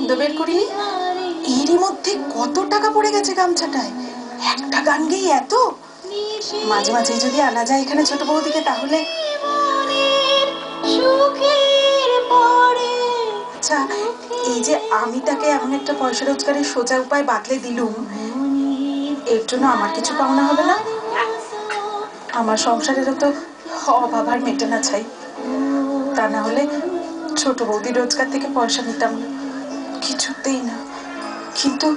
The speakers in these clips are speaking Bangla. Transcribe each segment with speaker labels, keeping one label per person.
Speaker 1: তো বের করিনি। এরই মধ্যে কত টাকা পড়ে গেছে গামছাটায়। একটা গান গেয়ে এত। মাঝে মাঝে যদি আনা যায় এখানে ছোট বৌদিকে, তাহলে আচ্ছা, এই যে আমি তাকে এমন একটা পয়সা রোজগারের সোজা উপায় বাতলে দিলুম, এর জন্য আমার কিছু পাওনা হবে না? আমার সংসারেরও তো অভাব আর মেটে না চাই। তা না হলে ছোট বৌদি রোজগার থেকে পয়সা নিতাম না, কিছুতেই না। কিন্তু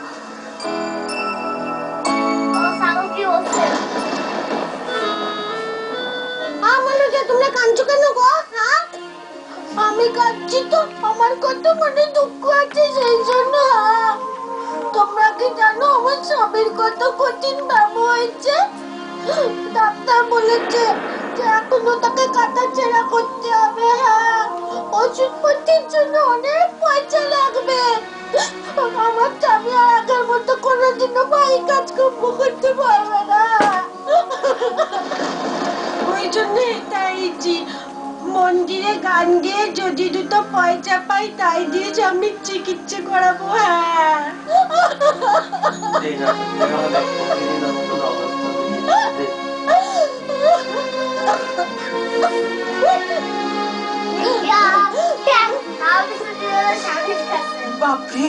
Speaker 2: তোমরা কাঁদছো কেন গো? আমি কাঁদছি তো, আমার কত মনে দুঃখ আছে সেই জন্য। তোমরা কি জানো আমার স্বামীর কত কঠিন ব্যামো হয়েছে? ডাক্তার বলেছে যে এখনো তাকে কাটাছেঁড়া করতে হবে। ওষুধপত্রের জন্য অনেক পয়সা লাগবে। আমার স্বামী আর আগের মতো কোনোদিনও বাড়ির কাজকর্ম করতে পারবে না। ওই জন্য এটাই মন্দিরে গান গেয়ে যদি দুটো পয়সা পাই তাই দিয়ে আমি চিকিৎসা করাবো। হ্যাঁ,
Speaker 1: বাপরে,